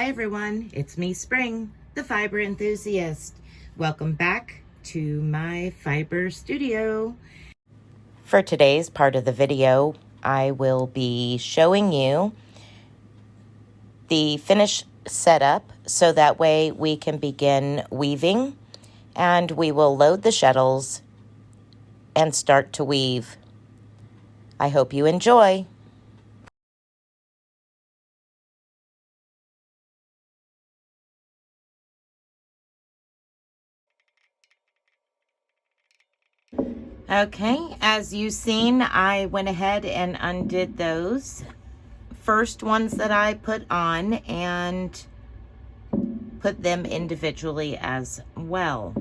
Hi everyone, it's me Spring, the fiber enthusiast. Welcome back to my fiber studio. For today's part of the video, I will be showing you the finish setup so that way we can begin weaving, and we will load the shuttles and start to weave. I hope you enjoy. Okay, as you've seen, I went ahead and undid those first ones that I put on and put them individually as well.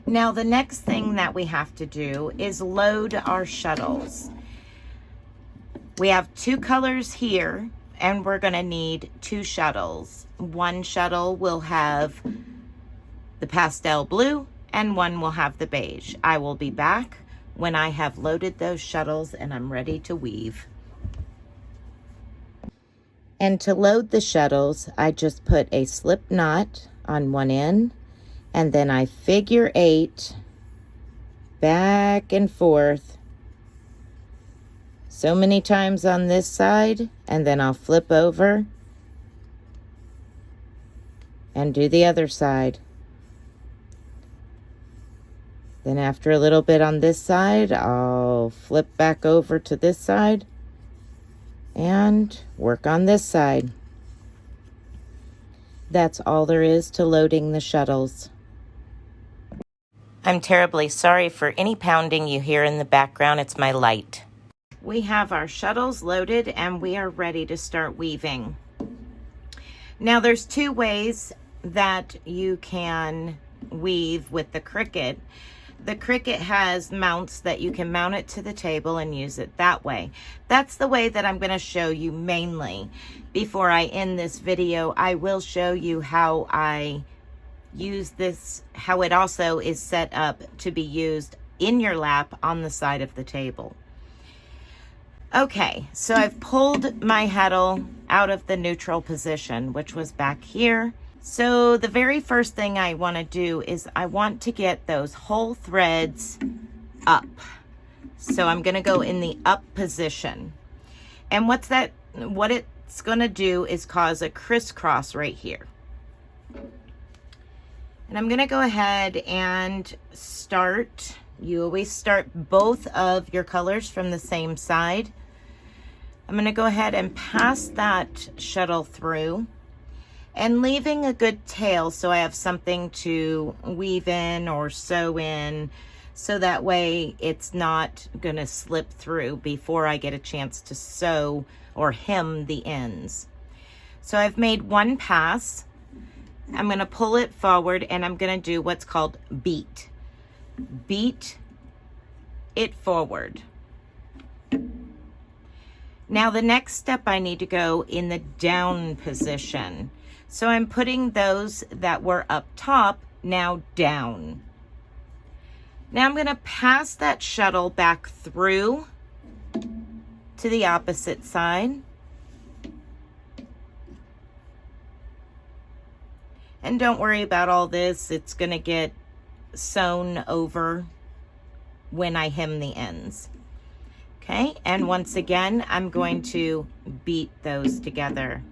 Now the next thing that we have to do is load our shuttles. We have two colors here and we're going to need two shuttles. One shuttle will have the pastel blue and one will have the beige. I will be back when I have loaded those shuttles and I'm ready to weave. And to load the shuttles, I just put a slip knot on one end and then I figure 8 back and forth so many times on this side, and then I'll flip over and do the other side. Then after a little bit on this side, I'll flip back over to this side and work on this side. That's all there is to loading the shuttles. I'm terribly sorry for any pounding you hear in the background. It's my light. We have our shuttles loaded and we are ready to start weaving. Now there's two ways that you can weave with the Cricut. The Cricut has mounts that you can mount it to the table and use it that way. That's the way that I'm going to show you mainly. Before I end this video, I will show you how I use this, how it also is set up to be used in your lap on the side of the table. Okay, so I've pulled my heddle out of the neutral position, which was back here. So the very first thing I want to do is I want to get those whole threads up. So I'm going to go in the up position. And what it's going to do is cause a crisscross right here. And I'm going to go ahead and start. You always start both of your colors from the same side. I'm going to go ahead and pass that shuttle through and leaving a good tail so I have something to weave in or sew in, so that way it's not going to slip through before I get a chance to sew or hem the ends. So I've made one pass. I'm going to pull it forward and I'm going to do what's called beat. Beat it forward. Now the next step, I need to go in the down position. So I'm putting those that were up top now down. Now I'm going to pass that shuttle back through to the opposite side. And don't worry about all this. It's going to get sewn over when I hem the ends. Okay, and once again, I'm going to beat those together.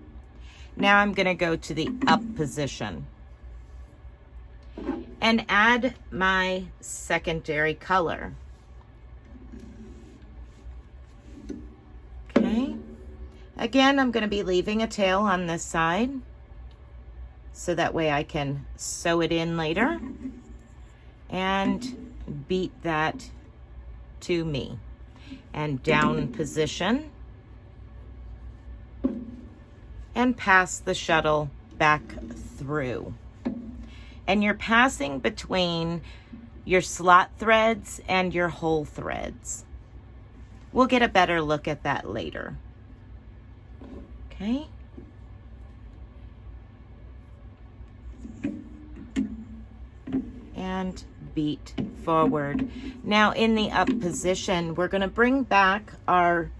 Now I'm going to go to the up position and add my secondary color. Okay, again, I'm going to be leaving a tail on this side so that way I can sew it in later and beat that to me. And down position and pass the shuttle back through. And you're passing between your slot threads and your hole threads. We'll get a better look at that later. Okay. And beat forward. Now in the up position, we're going to bring back our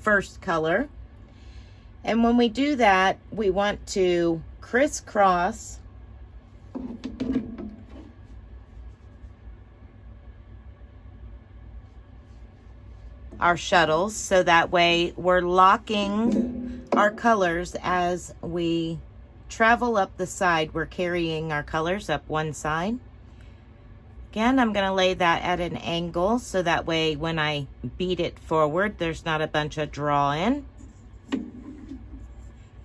first color And when we do that, we want to crisscross our shuttles, so that way we're locking our colors as we travel up the side. We're carrying our colors up one side. Again, I'm going to lay that at an angle so that way when I beat it forward, there's not a bunch of draw in.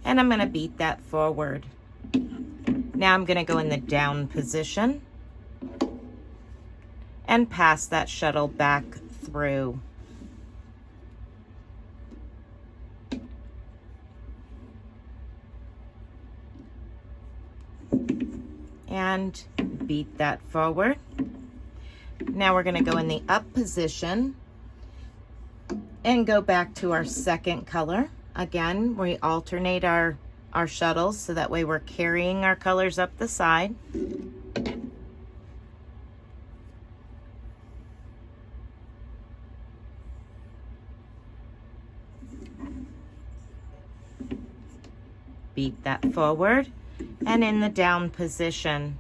And I'm going to beat that forward. Now I'm going to go in the down position and pass that shuttle back through. And beat that forward. Now we're going to go in the up position and go back to our second color. Again, we alternate our shuttles so that way we're carrying our colors up the side. Beat that forward. And in the down position.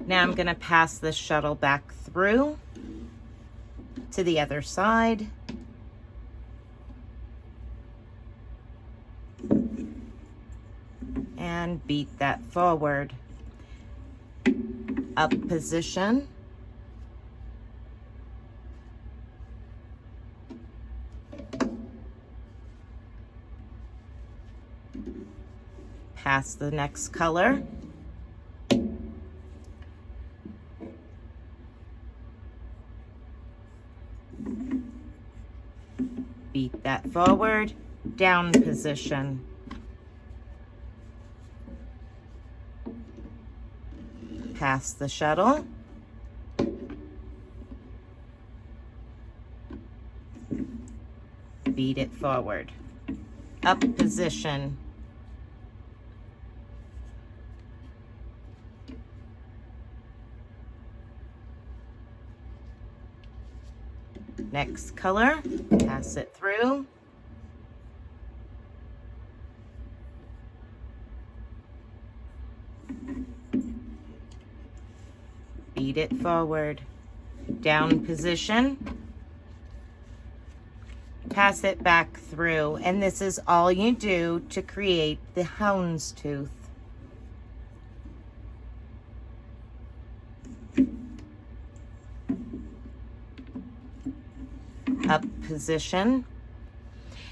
Now I'm going to pass the shuttle back through to the other side. And beat that forward. Up position. Pass the next color. Beat that forward, down position. Pass the shuttle. Beat it forward. Up position. Next color, pass it through. Beat it forward. Down position. Pass it back through. And this is all you do to create the houndstooth. Up position.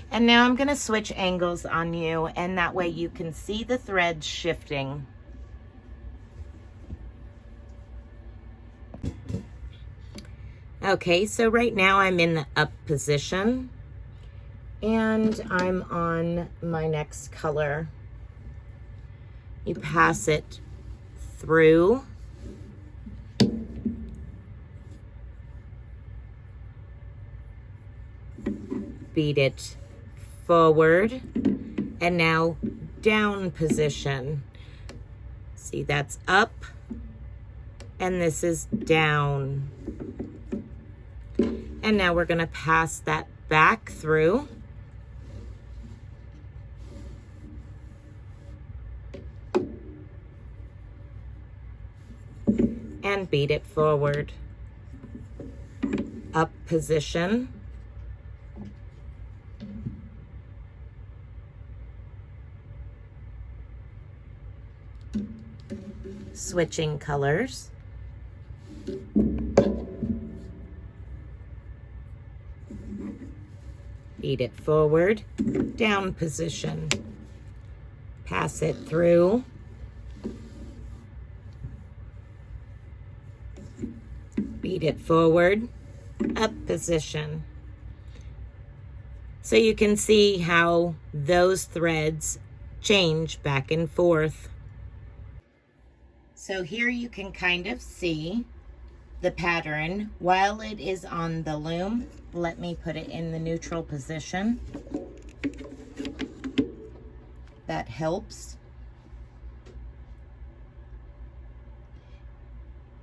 And now I'm going to switch angles on you, and that way you can see the threads shifting. Okay, so right now I'm in the up position and I'm on my next color. You pass it through. Beat it forward, and now down position. See, that's up and this is down. And now we're going to pass that back through. And beat it forward. Up position. Switching colors. Beat it forward, down position. Pass it through. Beat it forward, up position. So you can see how those threads change back and forth. So here you can kind of see the pattern while it is on the loom. Let me put it in the neutral position. That helps.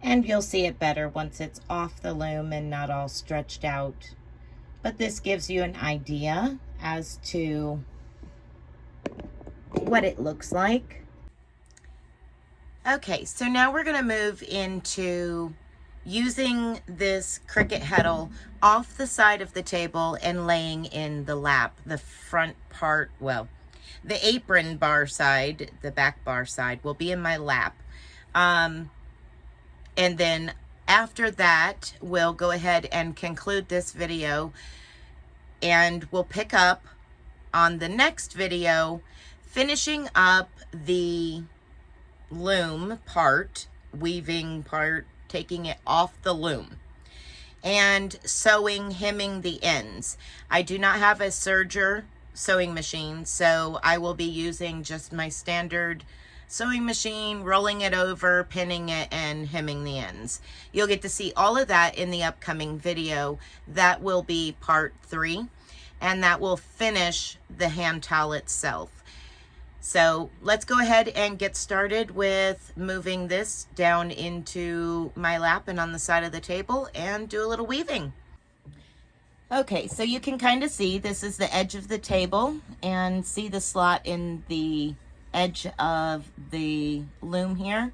And you'll see it better once it's off the loom and not all stretched out. But this gives you an idea as to what it looks like. Okay, so now we're gonna move into using this Cricut heddle off the side of the table and laying in the lap, the front part, well, the apron bar side, the back bar side will be in my lap. And then after that, we'll go ahead and conclude this video, and we'll pick up on the next video, finishing up the loom part, weaving part, taking it off the loom, and sewing, hemming the ends. I do not have a serger sewing machine, so I will be using just my standard sewing machine, rolling it over, pinning it, and hemming the ends. You'll get to see all of that in the upcoming video. That will be part 3, and that will finish the hand towel itself. So let's go ahead and get started with moving this down into my lap and on the side of the table and do a little weaving. Okay, so you can kind of see this is the edge of the table and see the slot in the edge of the loom here.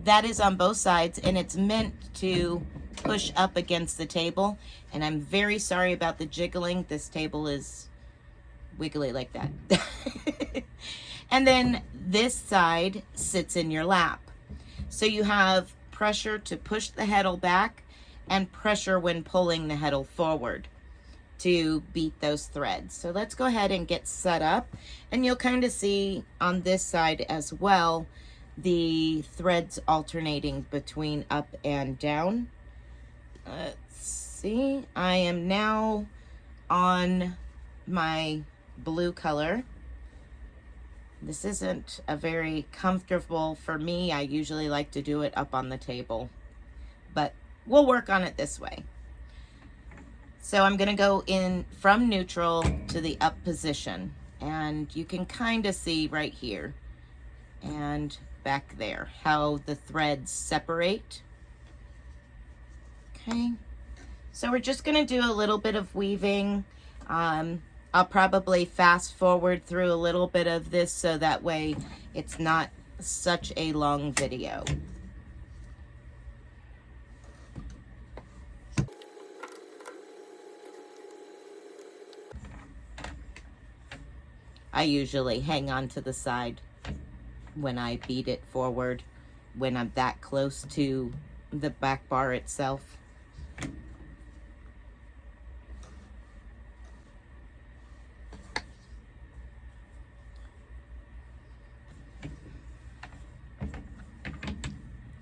That is on both sides, and it's meant to push up against the table. And I'm very sorry about the jiggling. This table is wiggly like that. And then this side sits in your lap. So you have pressure to push the heddle back and pressure when pulling the heddle forward to beat those threads. So let's go ahead and get set up, and you'll kind of see on this side as well the threads alternating between up and down. Let's see, I am now on my blue color. This isn't a very comfortable for me. I usually like to do it up on the table, but we'll work on it this way. So I'm gonna go in from neutral to the up position, and you can kind of see right here and back there how the threads separate. Okay, so we're just gonna do a little bit of weaving. I'll probably fast forward through a little bit of this so that way it's not such a long video. I usually hang on to the side when I beat it forward, when I'm that close to the back bar itself.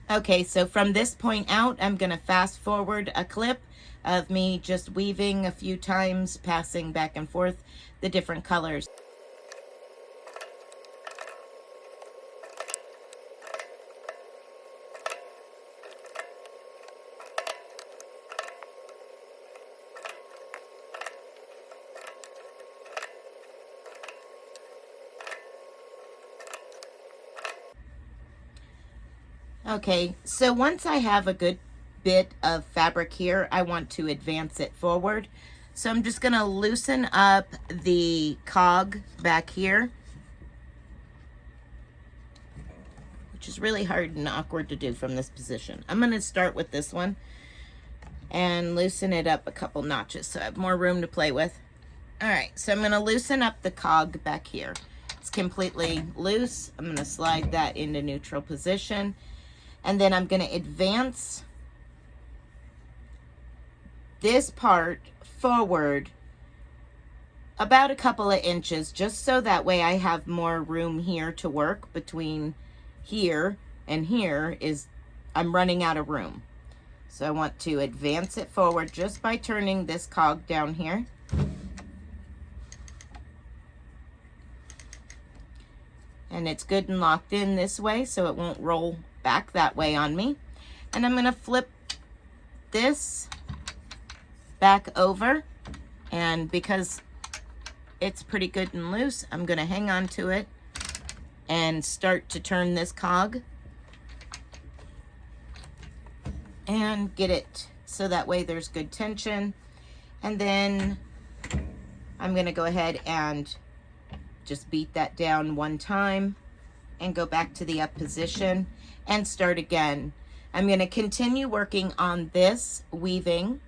Okay, so from this point out, I'm gonna fast forward a clip of me just weaving a few times, passing back and forth the different colors. Okay, so once I have a good bit of fabric here, I want to advance it forward. So I'm just gonna loosen up the cog back here, which is really hard and awkward to do from this position. I'm gonna start with this one and loosen it up a couple notches so I have more room to play with. All right, so I'm gonna loosen up the cog back here. It's completely loose. I'm gonna slide that into neutral position. And then I'm going to advance this part forward about a couple of inches, just so that way I have more room here to work. Between here and here is, I'm running out of room. So I want to advance it forward just by turning this cog down here. And it's good and locked in this way so it won't roll back that way on me. And I'm going to flip this back over, and because it's pretty good and loose, I'm going to hang on to it and start to turn this cog and get it so that way there's good tension. And then I'm going to go ahead and just beat that down one time and go back to the up position and start again. I'm going to continue working on this weaving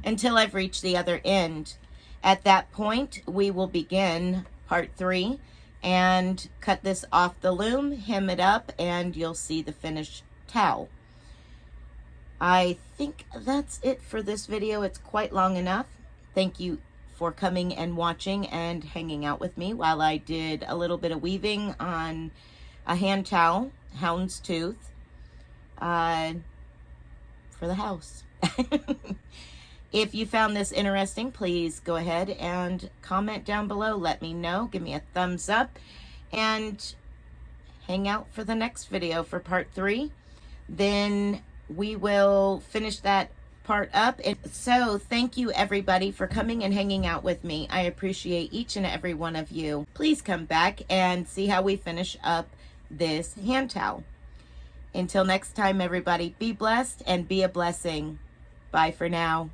until I've reached the other end. At that point, we will begin part 3 and cut this off the loom, hem it up, and you'll see the finished towel. I think that's it for this video. It's quite long enough. Thank you for coming and watching and hanging out with me while I did a little bit of weaving on a hand towel, houndstooth, for the house. If you found this interesting, please go ahead and comment down below. Let me know. Give me a thumbs up and hang out for the next video for part 3. Then we will finish that part up. So thank you everybody for coming and hanging out with me. I appreciate each and every one of you. Please come back and see how we finish up this hand towel. Until next time, everybody, be blessed and be a blessing. Bye for now.